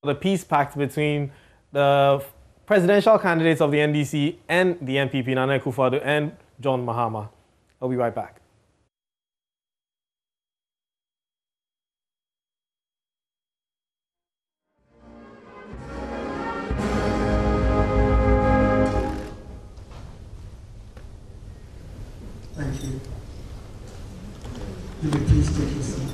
the peace pact between the presidential candidates of the NDC and the NPP, Nana Akufo-Addo and John Mahama. I'll be right back. Thank you. Will you please take your seats?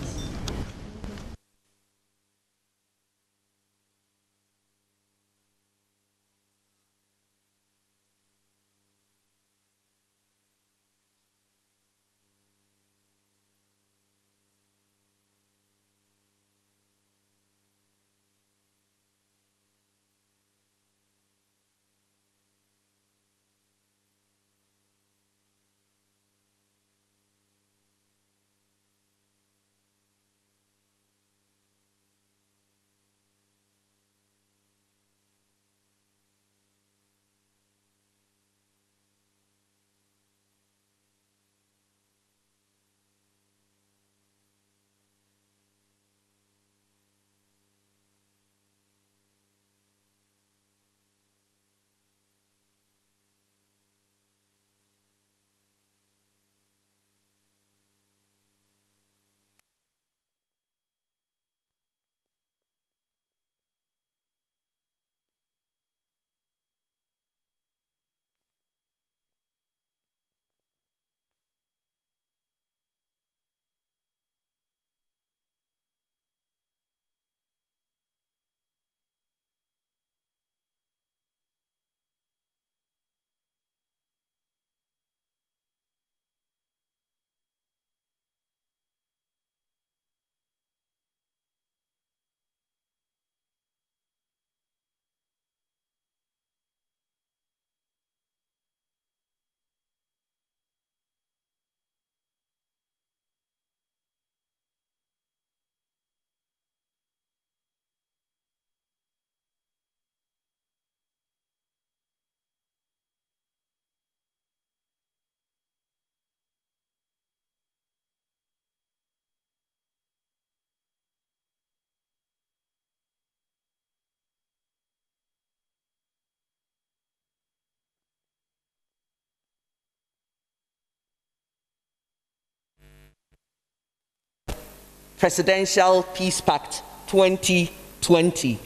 Presidential Peace Pact 2020.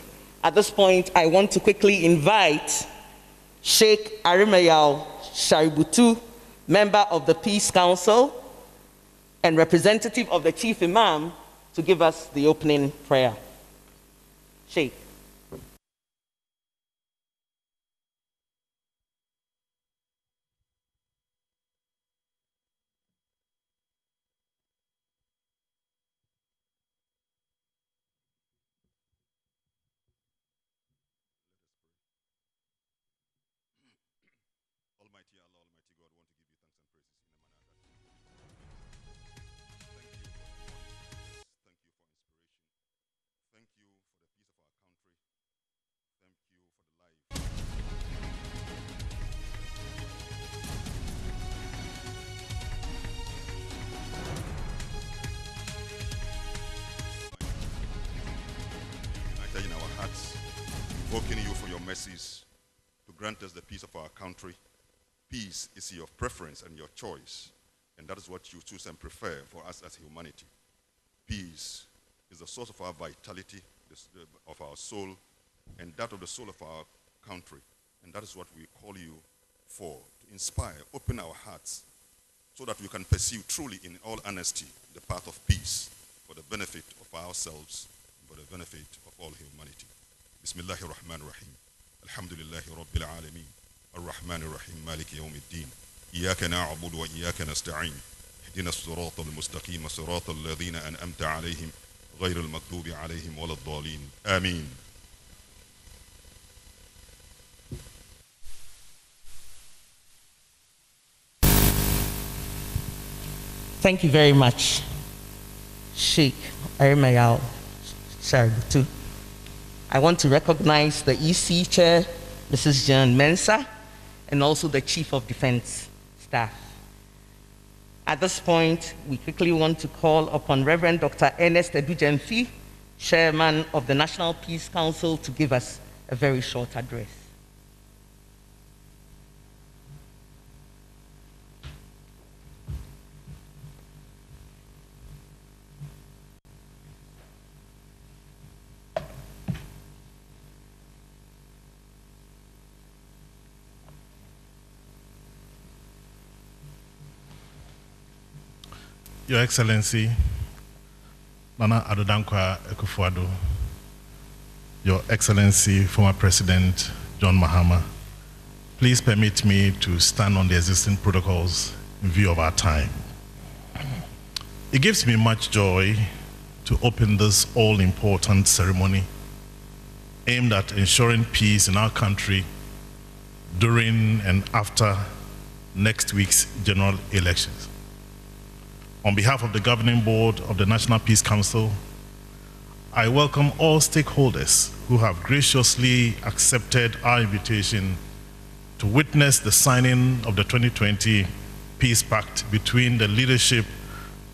At this point, I want to quickly invite Sheikh Arimayal Shaributu, member of the Peace Council and representative of the Chief Imam, to give us the opening prayer. Sheikh. Almighty Allah, Almighty God, want to give you thanks and praises in a manner that thank you for the thank you for inspiration, thank you for the peace of our country, thank you for the life. United in our hearts, invoking you for your mercies to grant us the peace of our country. Peace is your preference and your choice, and that is what you choose and prefer for us as humanity. Peace is the source of our vitality, of our soul, and that of the soul of our country. And that is what we call you for, to inspire, open our hearts, so that we can pursue truly in all honesty the path of peace for the benefit of ourselves, and for the benefit of all humanity. Bismillahir Rahmanir Rahim. Alhamdulillahi Rabbil Alameen. الرحمن الرحيم مالك يوم الدين إياك نعبد وإياك نستعين اهدنا الصراط المستقيم صراط الذين أنعمت عليهم غير المغضوب عليهم ولا الضالين آمين. Thank you very much, Sheikh Arimayal Shaributu. I want to recognize the EC Chair, Mrs. Jan Mensah, and also the Chief of Defense Staff. At this point, we quickly want to call upon Reverend Dr. Ernest Edujemfi Chairman of the National Peace Council, to give us a very short address. Your Excellency, Nana Adodankwa Akufo-Addo, Your Excellency, former President John Mahama, please permit me to stand on the existing protocols in view of our time. It gives me much joy to open this all-important ceremony aimed at ensuring peace in our country during and after next week's general elections. On behalf of the Governing Board of the National Peace Council, I welcome all stakeholders who have graciously accepted our invitation to witness the signing of the 2020 Peace Pact between the leadership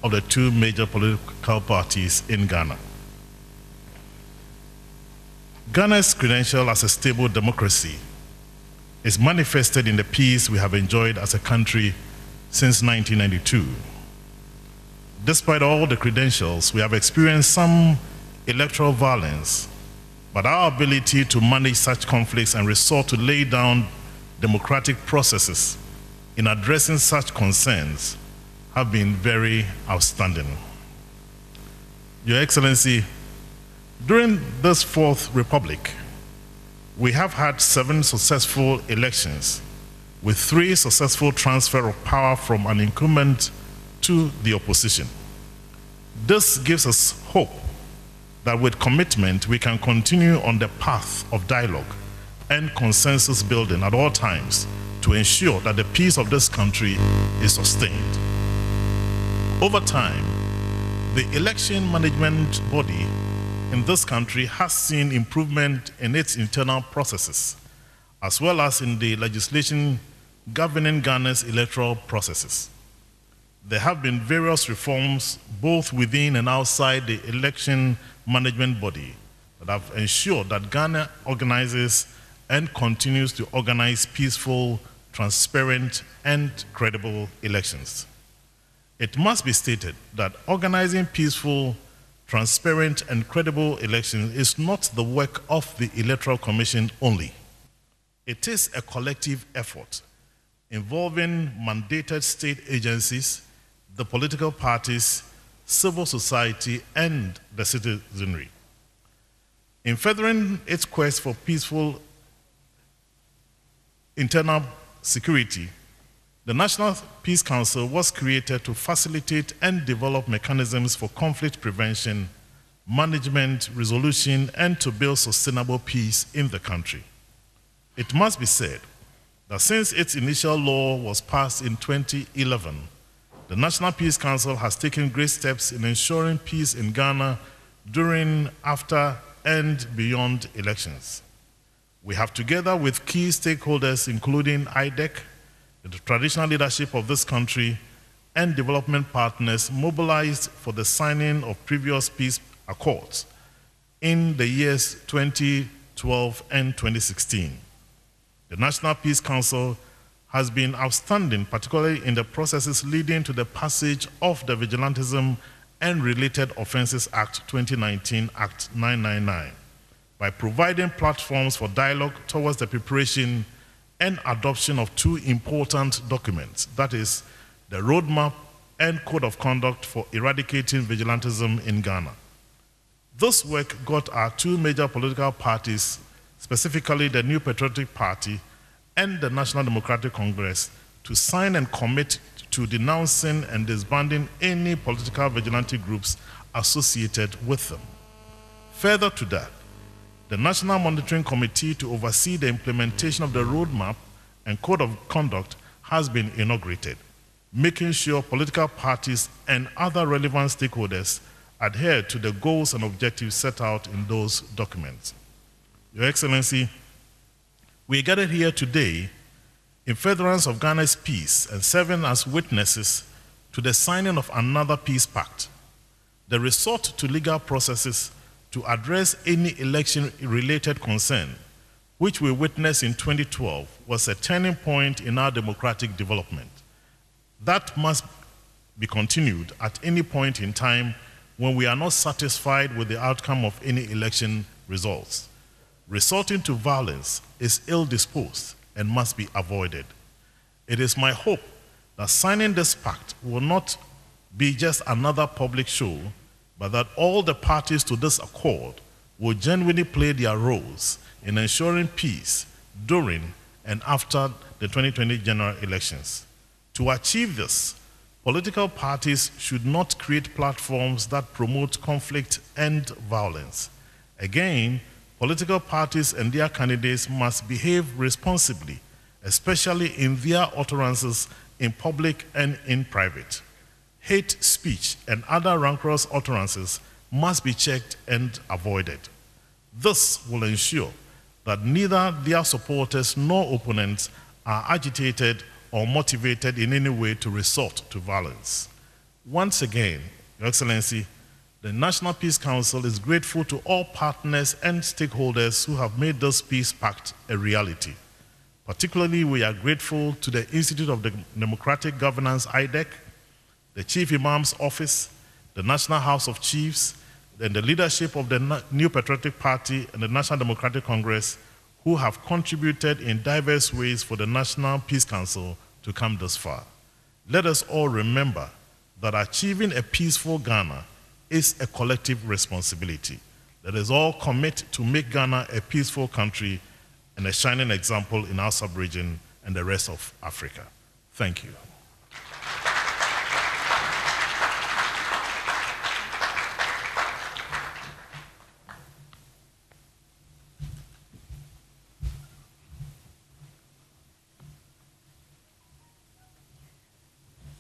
of the two major political parties in Ghana. Ghana's credential as a stable democracy is manifested in the peace we have enjoyed as a country since 1992. Despite all the credentials, we have experienced some electoral violence, but our ability to manage such conflicts and resort to lay down democratic processes in addressing such concerns have been very outstanding. Your Excellency, during this Fourth Republic, we have had 7 successful elections with 3 successful transfer of power from an incumbent to the opposition. This gives us hope that with commitment we can continue on the path of dialogue and consensus building at all times to ensure that the peace of this country is sustained. Over time, the election management body in this country has seen improvement in its internal processes, as well as in the legislation governing Ghana's electoral processes. There have been various reforms both within and outside the election management body that have ensured that Ghana organizes and continues to organize peaceful, transparent, and credible elections. It must be stated that organizing peaceful, transparent, and credible elections is not the work of the Electoral Commission only. It is a collective effort involving mandated state agencies, the political parties, civil society, and the citizenry. In furthering its quest for peaceful internal security, the National Peace Council was created to facilitate and develop mechanisms for conflict prevention, management, resolution, and to build sustainable peace in the country. It must be said that since its initial law was passed in 2011, the National Peace Council has taken great steps in ensuring peace in Ghana during, after, and beyond elections. We have, together with key stakeholders including IDEC, the traditional leadership of this country, and development partners, mobilized for the signing of previous peace accords in the years 2012 and 2016. The National Peace Council has been outstanding, particularly in the processes leading to the passage of the Vigilantism and Related Offences Act 2019, Act 999, by providing platforms for dialogue towards the preparation and adoption of 2 important documents, that is, the Roadmap and Code of Conduct for Eradicating Vigilantism in Ghana. This work got our 2 major political parties, specifically the New Patriotic Party and the National Democratic Congress, to sign and commit to denouncing and disbanding any political vigilante groups associated with them. Further to that, the National Monitoring Committee to oversee the implementation of the Roadmap and Code of Conduct has been inaugurated, making sure political parties and other relevant stakeholders adhere to the goals and objectives set out in those documents. Your Excellency, we gathered here today in furtherance of Ghana's peace and serving as witnesses to the signing of another peace pact. The resort to legal processes to address any election-related concern, which we witnessed in 2012, was a turning point in our democratic development. That must be continued at any point in time when we are not satisfied with the outcome of any election results. Resorting to violence is ill-disposed and must be avoided. It is my hope that signing this pact will not be just another public show, but that all the parties to this accord will genuinely play their roles in ensuring peace during and after the 2020 general elections. To achieve this, political parties should not create platforms that promote conflict and violence. Again, political parties and their candidates must behave responsibly, especially in their utterances in public and in private. Hate speech and other rancorous utterances must be checked and avoided. This will ensure that neither their supporters nor opponents are agitated or motivated in any way to resort to violence. Once again, Your Excellency, the National Peace Council is grateful to all partners and stakeholders who have made this peace pact a reality. Particularly, we are grateful to the Institute of Democratic Governance, IDEC, the Chief Imam's Office, the National House of Chiefs, and the leadership of the New Patriotic Party and the National Democratic Congress, who have contributed in diverse ways for the National Peace Council to come this far. Let us all remember that achieving a peaceful Ghana is a collective responsibility. Let us all commit to make Ghana a peaceful country and a shining example in our sub-region and the rest of Africa. Thank you.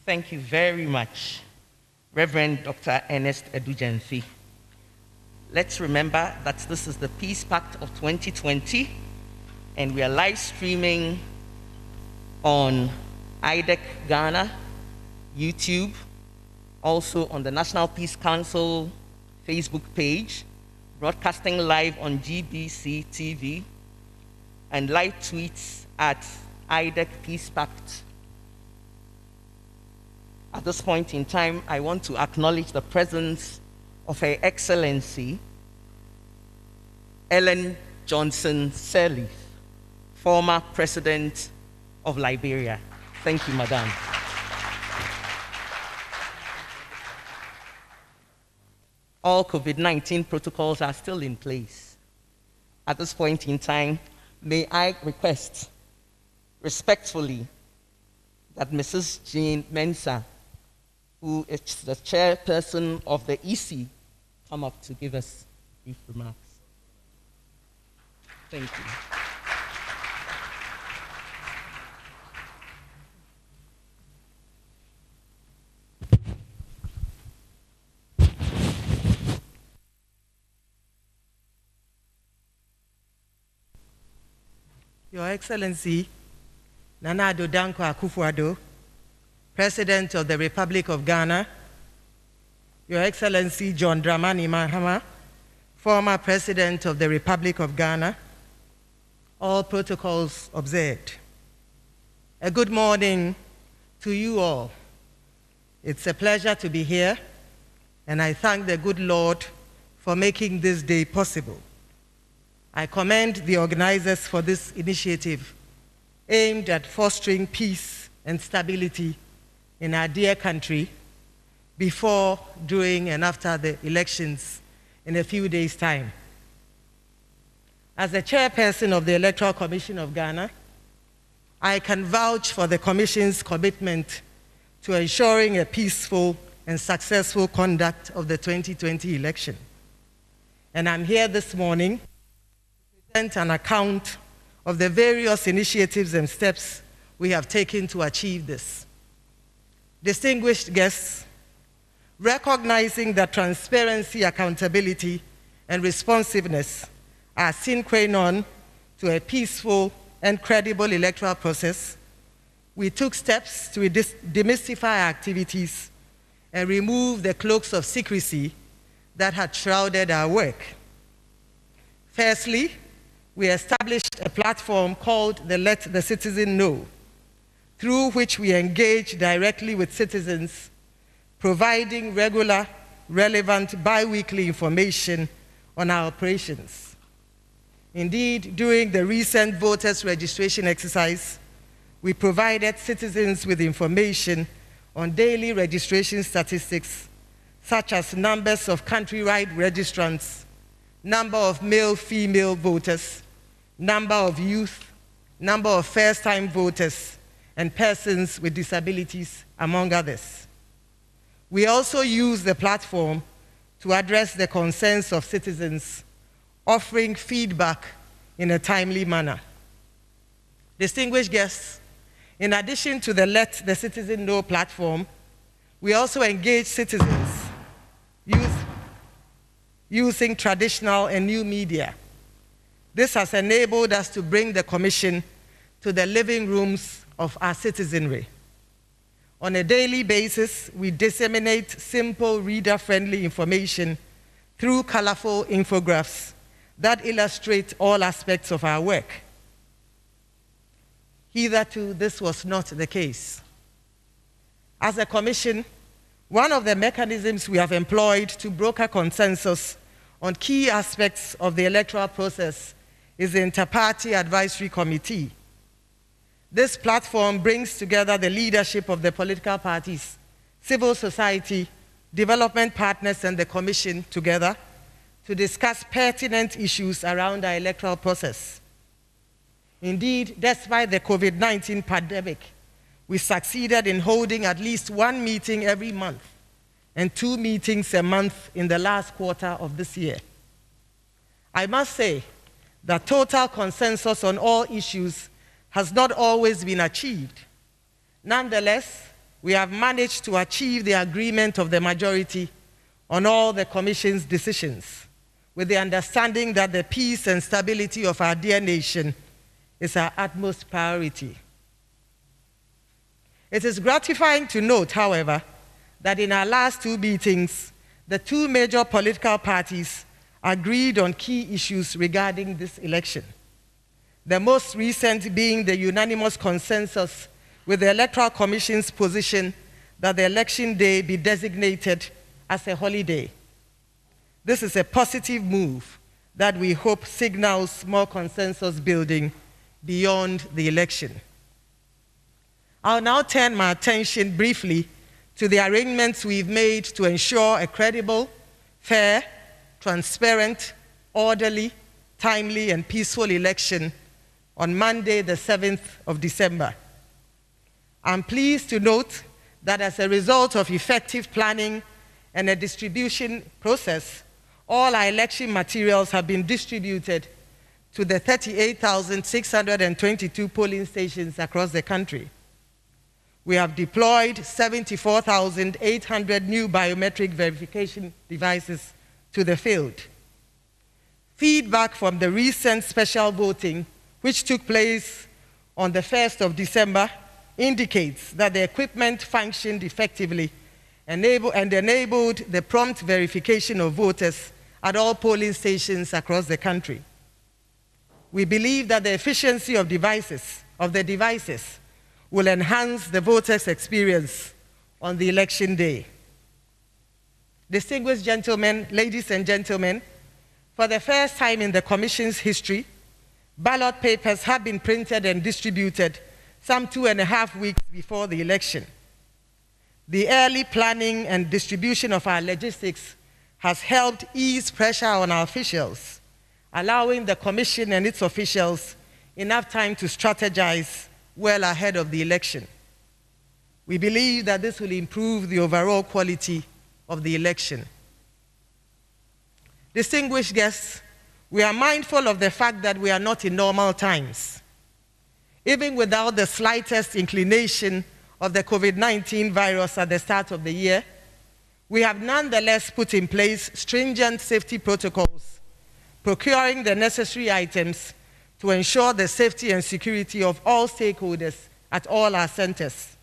Thank you very much, Reverend Dr. Ernest Edujenfi. Let's remember that this is the Peace Pact of 2020, and we are live streaming on IDEC Ghana, YouTube, also on the National Peace Council Facebook page, broadcasting live on GBC TV, and live tweets at IDEC Peace Pact. At this point in time, I want to acknowledge the presence of Her Excellency Ellen Johnson Sirleaf, former President of Liberia. Thank you, Madam. All COVID-19 protocols are still in place. At this point in time, may I request respectfully that Mrs. Jean Mensah, who is the chairperson of the EC, come up to give us brief remarks. Thank you. Your Excellency, Nana Addo Dankwa Akufo-Addo, President of the Republic of Ghana, Your Excellency John Dramani Mahama, former President of the Republic of Ghana, all protocols observed. A good morning to you all. It's a pleasure to be here, and I thank the good Lord for making this day possible. I commend the organizers for this initiative aimed at fostering peace and stability in our dear country before, during, and after the elections in a few days' time. As the chairperson of the Electoral Commission of Ghana, I can vouch for the Commission's commitment to ensuring a peaceful and successful conduct of the 2020 election. And I'm here this morning to present an account of the various initiatives and steps we have taken to achieve this. Distinguished guests, recognizing that transparency, accountability, and responsiveness are sine qua non to a peaceful and credible electoral process, we took steps to demystify activities and remove the cloaks of secrecy that had shrouded our work. Firstly, we established a platform called the Let the Citizen Know, through which we engage directly with citizens, providing regular, relevant, bi-weekly information on our operations. Indeed, during the recent voters registration exercise, we provided citizens with information on daily registration statistics, such as numbers of countrywide registrants, number of male-female voters, number of youth, number of first-time voters, and persons with disabilities, among others. We also use the platform to address the concerns of citizens, offering feedback in a timely manner. Distinguished guests, in addition to the Let the Citizen Know platform, we also engage citizens using traditional and new media. This has enabled us to bring the Commission to the living rooms of our citizenry. On a daily basis, we disseminate simple, reader-friendly information through colorful infographics that illustrate all aspects of our work. Hitherto, this was not the case. As a Commission, one of the mechanisms we have employed to broker consensus on key aspects of the electoral process is the Inter-Party Advisory Committee. This platform brings together the leadership of the political parties, civil society, development partners, and the Commission together to discuss pertinent issues around our electoral process. Indeed, despite the COVID-19 pandemic, we succeeded in holding at least one meeting every month and 2 meetings a month in the last quarter of this year. I must say that total consensus on all issues has not always been achieved. Nonetheless, we have managed to achieve the agreement of the majority on all the Commission's decisions, with the understanding that the peace and stability of our dear nation is our utmost priority. It is gratifying to note, however, that in our last 2 meetings, the 2 major political parties agreed on key issues regarding this election. The most recent being the unanimous consensus with the Electoral Commission's position that the election day be designated as a holiday. This is a positive move that we hope signals more consensus building beyond the election. I'll now turn my attention briefly to the arrangements we've made to ensure a credible, fair, transparent, orderly, timely, and peaceful election on Monday, the 7th of December. I'm pleased to note that as a result of effective planning and a distribution process, all our election materials have been distributed to the 38,622 polling stations across the country. We have deployed 74,800 new biometric verification devices to the field. Feedback from the recent special voting, which took place on the 1st of December, indicates that the equipment functioned effectively and enabled the prompt verification of voters at all polling stations across the country. We believe that the efficiency of the devices will enhance the voters' experience on the election day. Distinguished gentlemen, ladies and gentlemen, for the first time in the Commission's history, ballot papers have been printed and distributed some 2.5 weeks before the election. The early planning and distribution of our logistics has helped ease pressure on our officials, allowing the Commission and its officials enough time to strategize well ahead of the election. We believe that this will improve the overall quality of the election. Distinguished guests, we are mindful of the fact that we are not in normal times. Even without the slightest inclination of the COVID-19 virus at the start of the year, we have nonetheless put in place stringent safety protocols, procuring the necessary items to ensure the safety and security of all stakeholders at all our centers.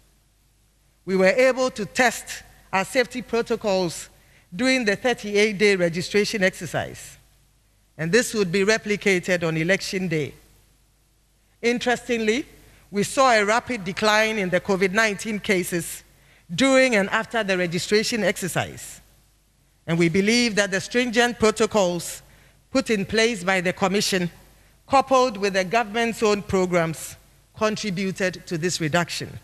We were able to test our safety protocols during the 38-day registration exercise. and this would be replicated on election day. Interestingly, we saw a rapid decline in the COVID-19 cases during and after the registration exercise. And we believe that the stringent protocols put in place by the Commission, coupled with the government's own programs, contributed to this reduction.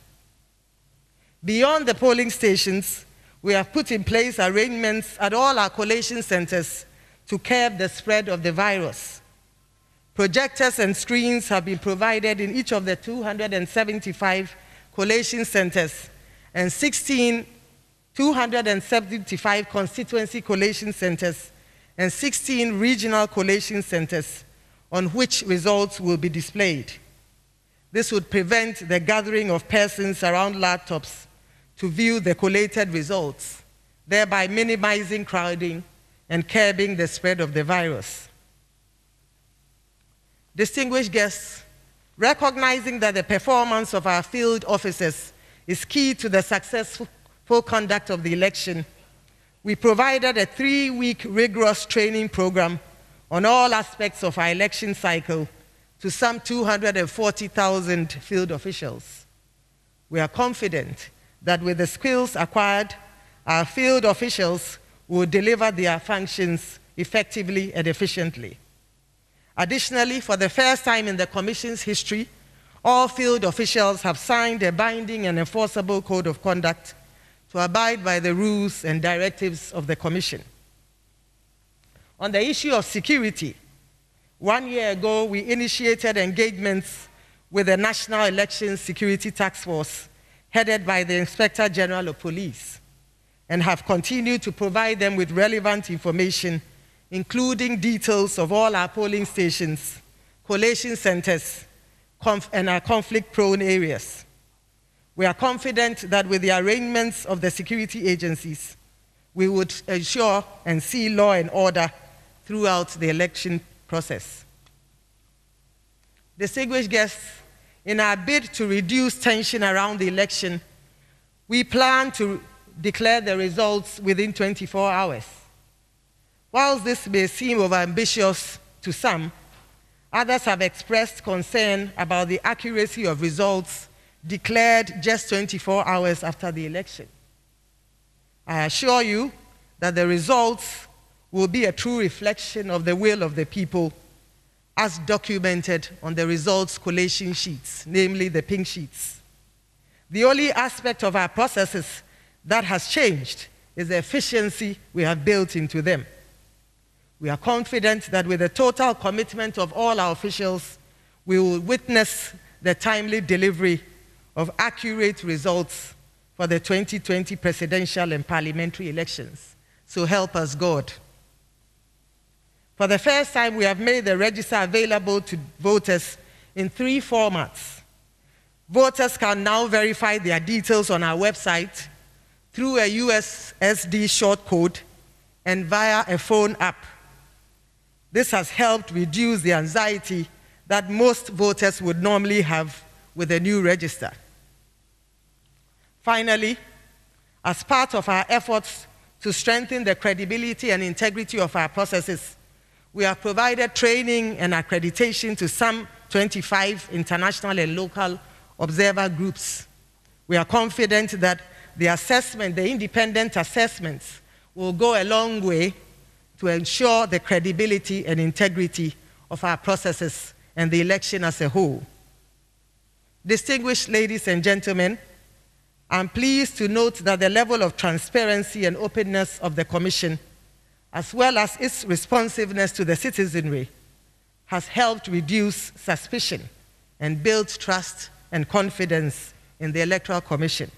Beyond the polling stations, we have put in place arrangements at all our collation centers to curb the spread of the virus. Projectors and screens have been provided in each of the 275 collation centers and 275 constituency collation centers and 16 regional collation centers on which results will be displayed. This would prevent the gathering of persons around laptops to view the collated results, thereby minimizing crowding and curbing the spread of the virus. Distinguished guests, recognizing that the performance of our field officers is key to the successful conduct of the election, we provided a 3-week rigorous training program on all aspects of our election cycle to some 240,000 field officials. We are confident that with the skills acquired, our field officials will deliver their functions effectively and efficiently. Additionally, for the first time in the Commission's history, all field officials have signed a binding and enforceable code of conduct to abide by the rules and directives of the Commission. On the issue of security, 1 year ago, we initiated engagements with the National Election Security Task Force, headed by the Inspector General of Police, and have continued to provide them with relevant information, including details of all our polling stations, collation centers, and our conflict-prone areas. We are confident that with the arrangements of the security agencies, we would ensure and see law and order throughout the election process. Distinguished guests, in our bid to reduce tension around the election, we plan to declare the results within 24 hours. Whilst this may seem overambitious to some, others have expressed concern about the accuracy of results declared just 24 hours after the election. I assure you that the results will be a true reflection of the will of the people as documented on the results collation sheets, namely the pink sheets. The only aspect of our processes that has changed is the efficiency we have built into them. We are confident that with the total commitment of all our officials, we will witness the timely delivery of accurate results for the 2020 presidential and parliamentary elections. So help us God. For the first time, we have made the register available to voters in 3 formats. Voters can now verify their details on our website through a USSD short code and via a phone app. This has helped reduce the anxiety that most voters would normally have with a new register. Finally, as part of our efforts to strengthen the credibility and integrity of our processes, we have provided training and accreditation to some 25 international and local observer groups. We are confident that the independent assessments will go a long way to ensure the credibility and integrity of our processes and the election as a whole. Distinguished ladies and gentlemen, I'm pleased to note that the level of transparency and openness of the Commission, as well as its responsiveness to the citizenry, has helped reduce suspicion and build trust and confidence in the Electoral Commission.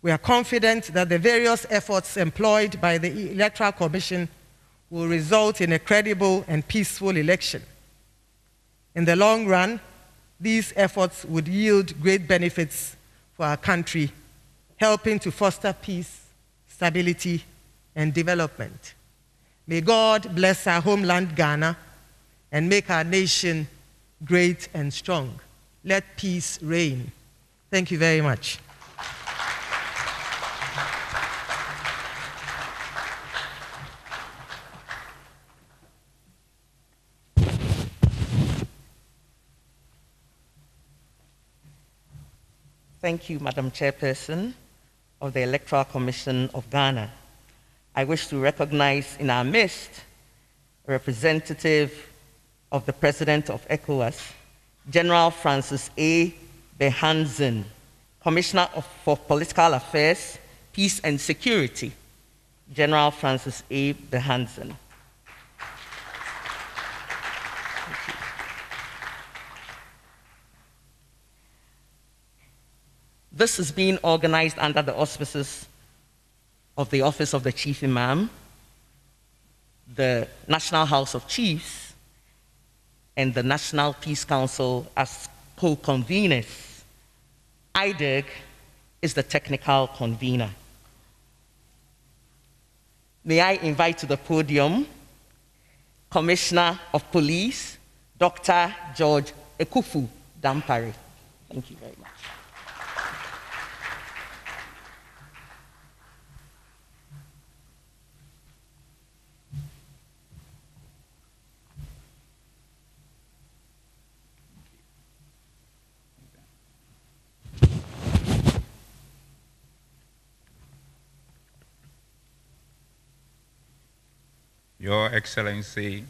We are confident that the various efforts employed by the Electoral Commission will result in a credible and peaceful election. In the long run, these efforts would yield great benefits for our country, helping to foster peace, stability, and development. May God bless our homeland, Ghana, and make our nation great and strong. Let peace reign. Thank you very much. Thank you, Madam Chairperson of the Electoral Commission of Ghana. I wish to recognize in our midst a representative of the President of ECOWAS, General Francis A. Behanzen, Commissioner for Political Affairs, Peace and Security. General Francis A. Behanzen. This is being organized under the auspices of the Office of the Chief Imam, the National House of Chiefs, and the National Peace Council as co-conveners. IDEG is the technical convener. May I invite to the podium Commissioner of Police, Dr. George Ekufu Dampare. Thank you very much. Your Excellency,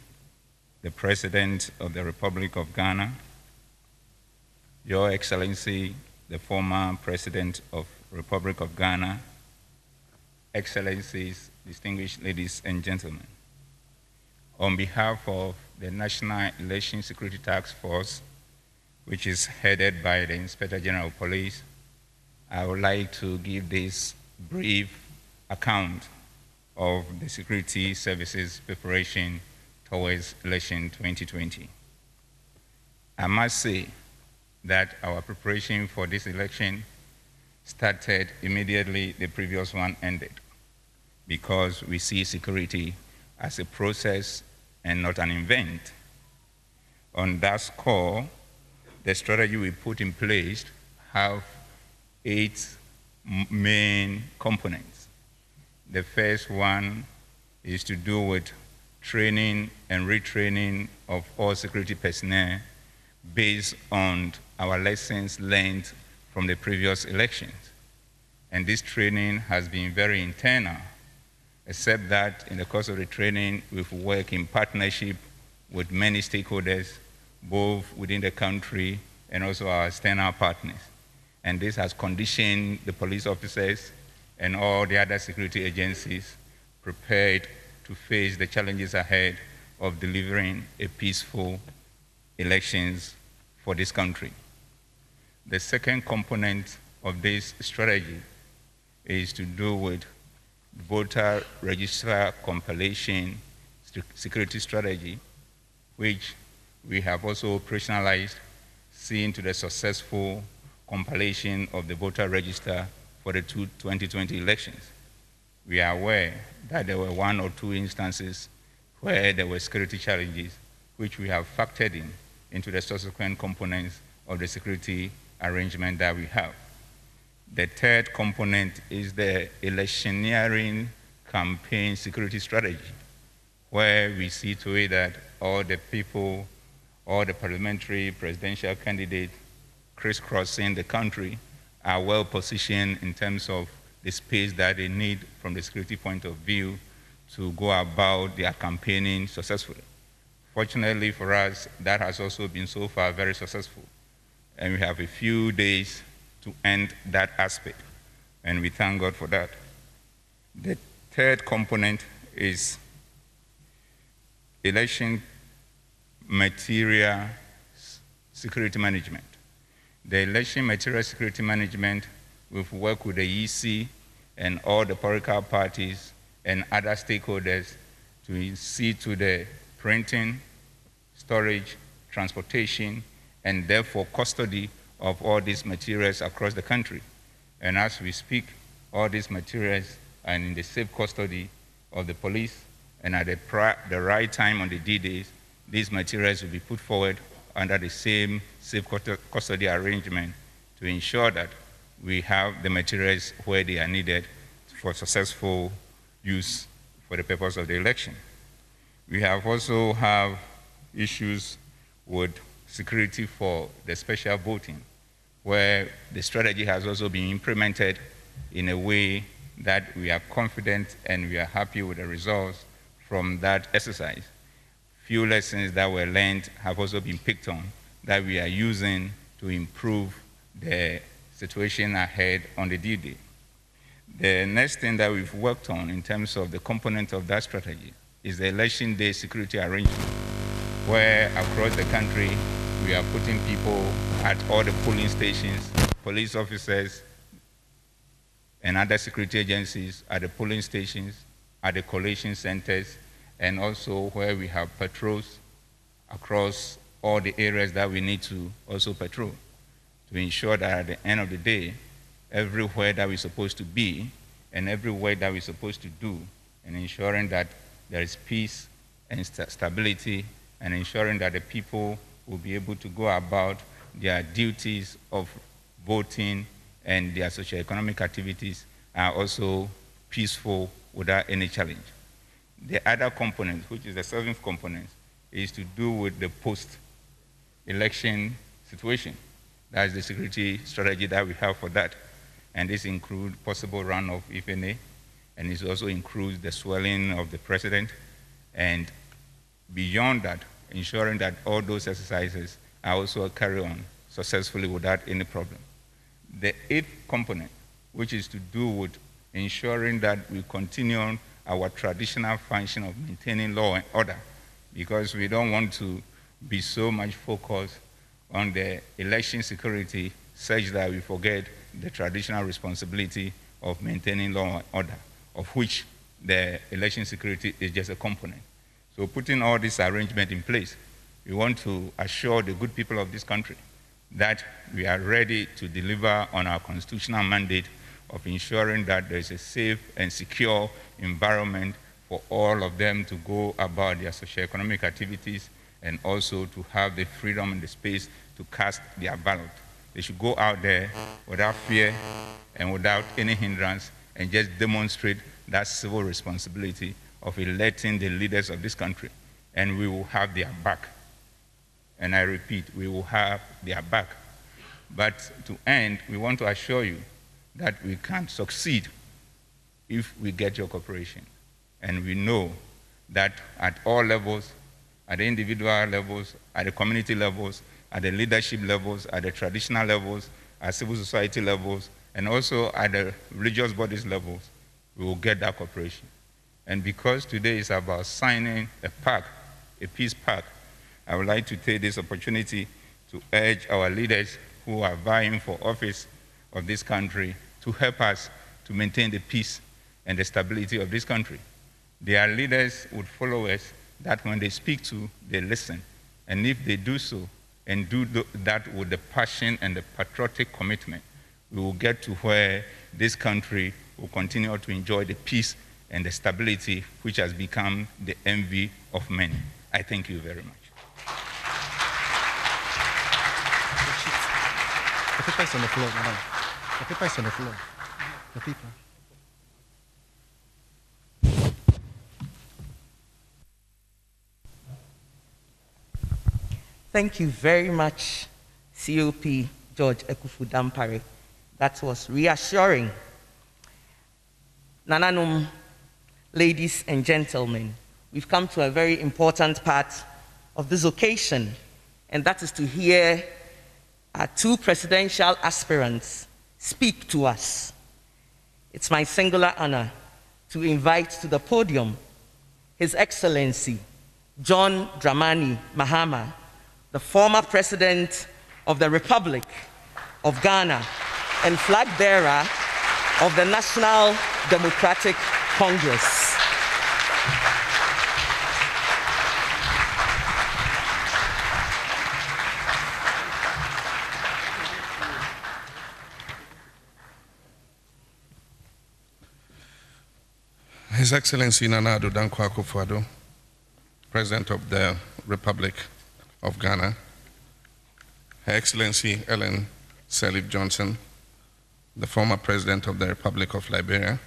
the President of the Republic of Ghana, Your Excellency, the former President of the Republic of Ghana, Excellencies, distinguished ladies and gentlemen, on behalf of the National Election Security Task Force, which is headed by the Inspector General of Police, I would like to give this brief account of the security services preparation towards election 2020. I must say that our preparation for this election started immediately the previous one ended, because we see security as a process and not an event. On that score, the strategy we put in place have 8 main components. The first one is to do with training and retraining of all security personnel based on our lessons learned from the previous elections. And this training has been very internal, except that in the course of the training, we've worked in partnership with many stakeholders, both within the country and also our external partners. And this has conditioned the police officers and all the other security agencies prepared to face the challenges ahead of delivering a peaceful elections for this country. The second component of this strategy is to do with voter register compilation security strategy, which we have also operationalized, seeing to the successful compilation of the voter register for the 2020 elections. We are aware that there were 1 or 2 instances where there were security challenges, which we have factored into the subsequent components of the security arrangement that we have. The third component is the electioneering campaign security strategy, where we see to it that all the people, all the parliamentary presidential candidates crisscrossing the country are well positioned in terms of the space that they need from the security point of view to go about their campaigning successfully. Fortunately for us, that has also been so far very successful. And we have a few days to end that aspect, and we thank God for that. The third component is election material security management. The election material security management, we've worked with the EC and all the political parties and other stakeholders to see to the printing, storage, transportation, and therefore custody of all these materials across the country. And as we speak, all these materials are in the safe custody of the police, and at the right time on the D-days, these materials will be put forward under the same safe custody arrangement to ensure that we have the materials where they are needed for successful use for the purpose of the election. We have also have issues with security for the special voting, where the strategy has also been implemented in a way that we are confident and we are happy with the results from that exercise. Few lessons that were learned have also been picked on that we are using to improve the situation ahead on the due day. The next thing that we've worked on in terms of the component of that strategy is the election day security arrangement, where across the country we are putting people at all the polling stations, police officers, and other security agencies at the polling stations, at the collation centers, and also where we have patrols across all the areas that we need to also patrol, to ensure that at the end of the day, everywhere that we're supposed to be and everywhere that we're supposed to do, and ensuring that there is peace and stability, and ensuring that the people will be able to go about their duties of voting and their socioeconomic activities are also peaceful without any challenge. The other component, which is the seventh component, is to do with the post-election situation. That's the security strategy that we have for that. And this includes possible runoff, if any, and it also includes the swelling of the president, and beyond that, ensuring that all those exercises are also carried on successfully without any problem. The eighth component, which is to do with ensuring that we continue on our traditional function of maintaining law and order, because we don't want to be so much focused on the election security such that we forget the traditional responsibility of maintaining law and order, of which the election security is just a component. So putting all this arrangement in place, we want to assure the good people of this country that we are ready to deliver on our constitutional mandate of ensuring that there is a safe and secure environment for all of them to go about their socioeconomic activities, and also to have the freedom and the space to cast their ballot. They should go out there without fear and without any hindrance and just demonstrate that civil responsibility of electing the leaders of this country, and we will have their back. And I repeat, we will have their back. But to end, we want to assure you that we can succeed if we get your cooperation. And we know that at all levels, at the individual levels, at the community levels, at the leadership levels, at the traditional levels, at civil society levels, and also at the religious bodies levels, we will get that cooperation. And because today is about signing a pact, a peace pact, I would like to take this opportunity to urge our leaders who are vying for office of this country to help us to maintain the peace and the stability of this country. Their leaders would follow us that when they speak to, they listen. And if they do so, and do that with the passion and the patriotic commitment, we will get to where this country will continue to enjoy the peace and the stability which has become the envy of many. I thank you very much. The paper is on the floor, madam. The paper is on the floor. The paper. Thank you very much, COP George Ekufu Dampare. That was reassuring. Nananum, ladies and gentlemen, we've come to a very important part of this occasion, and that is to hear our two presidential aspirants speak to us. It's my singular honor to invite to the podium His Excellency John Dramani Mahama, the former President of the Republic of Ghana and flag bearer of the National Democratic Congress. His Excellency Nana Addo Dankwa Akufo-Addo, President of the Republic of Ghana, Her Excellency Ellen Sirleaf Johnson, the former President of the Republic of Liberia,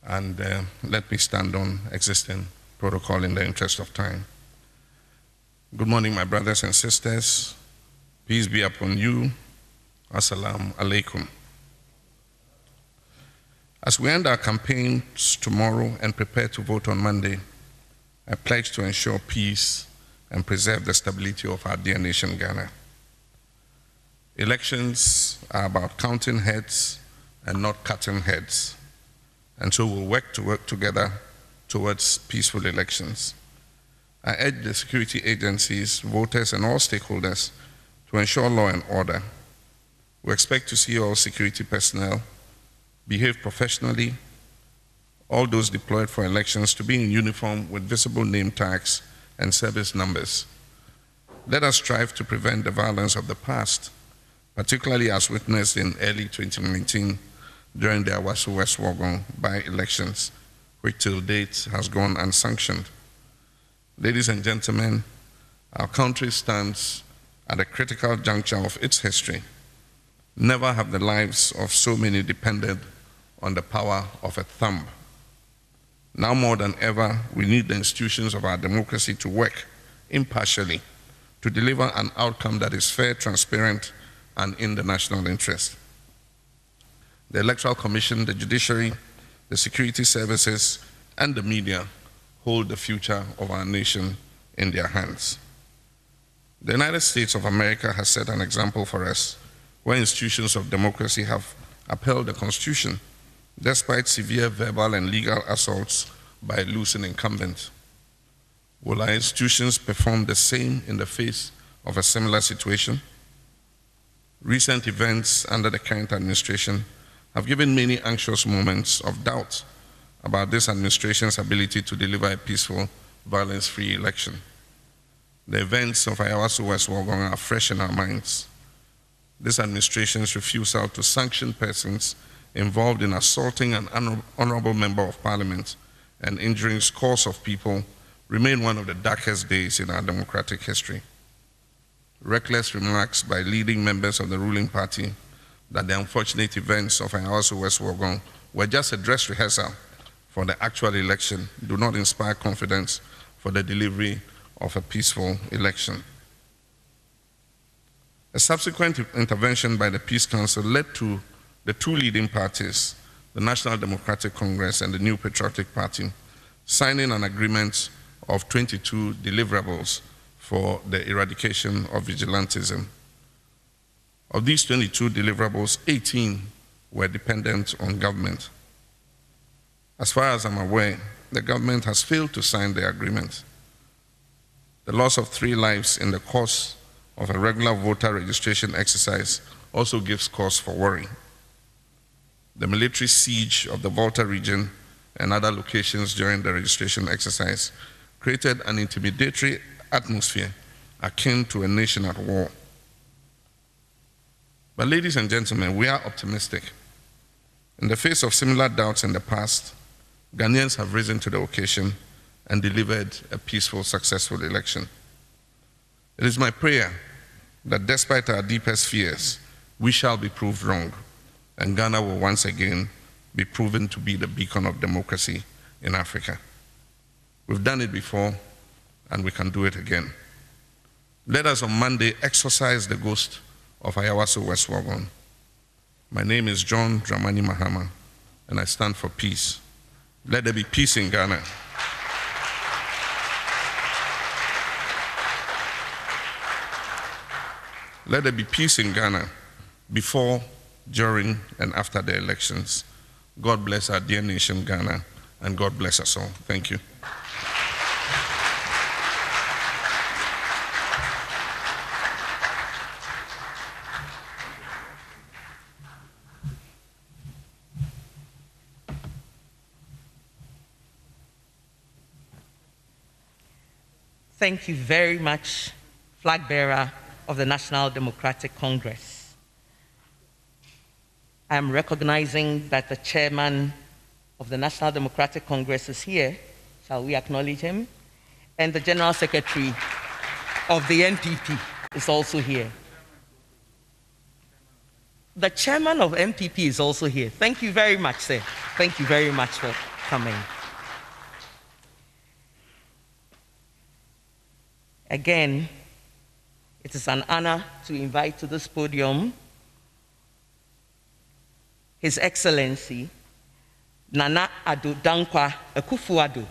and let me stand on existing protocol in the interest of time. Good morning, my brothers and sisters. Peace be upon you Assalamu alaikum. As we end our campaigns tomorrow and prepare to vote on Monday, I pledge to ensure peace and preserve the stability of our dear nation, Ghana. Elections are about counting heads and not cutting heads, and so we'll work together towards peaceful elections. I urge the security agencies, voters, and all stakeholders to ensure law and order. We expect to see all security personnel behave professionally, all those deployed for elections to be in uniform with visible name tags and service numbers. Let us strive to prevent the violence of the past, particularly as witnessed in early 2019 during the Awasu West Wogon by-elections, which till date has gone unsanctioned. Ladies and gentlemen, our country stands at a critical juncture of its history. Never have the lives of so many depended on the power of a thumb. Now more than ever, we need the institutions of our democracy to work impartially to deliver an outcome that is fair, transparent, and in the national interest. The Electoral Commission, the judiciary, the security services, and the media hold the future of our nation in their hands. The United States of America has set an example for us where institutions of democracy have upheld the Constitution despite severe verbal and legal assaults by losing incumbents. Will our institutions perform the same in the face of a similar situation? Recent events under the current administration have given many anxious moments of doubt about this administration's ability to deliver a peaceful, violence-free election. The events of Ayawaso West Wogon are fresh in our minds. This administration's refusal to sanction persons involved in assaulting an honorable member of parliament and injuring scores of people remain one of the darkest days in our democratic history. Reckless remarks by leading members of the ruling party that the unfortunate events of Ayawaso West Wogon were just a dress rehearsal for the actual election do not inspire confidence for the delivery of a peaceful election. A subsequent intervention by the Peace Council led to the two leading parties, the National Democratic Congress and the New Patriotic Party, signing an agreement of 22 deliverables for the eradication of vigilantism. Of these 22 deliverables, 18 were dependent on government. As far as I'm aware, the government has failed to sign the agreement. The loss of 3 lives in the course of a regular voter registration exercise also gives cause for worry. The military siege of the Volta region and other locations during the registration exercise created an intimidatory atmosphere akin to a nation at war. But ladies and gentlemen, we are optimistic. In the face of similar doubts in the past, Ghanaians have risen to the occasion and delivered a peaceful, successful election. It is my prayer that despite our deepest fears, we shall be proved wrong, and Ghana will once again be proven to be the beacon of democracy in Africa. We've done it before, and we can do it again. Let us on Monday exorcise the ghost of Ayawaso West Wogon. My name is John Dramani Mahama, and I stand for peace. Let there be peace in Ghana. Let there be peace in Ghana before, during, and after the elections. God bless our dear nation, Ghana, and God bless us all. Thank you. Thank you very much, flag bearer of the National Democratic Congress. I am recognizing that the chairman of the National Democratic Congress is here. Shall we acknowledge him? And the general secretary of the NPP is also here. The chairman of NPP is also here. Thank you very much, sir. Thank you very much for coming. Again, it is an honor to invite to this podium His Excellency Nana Addo Dankwa Akufo-Addo,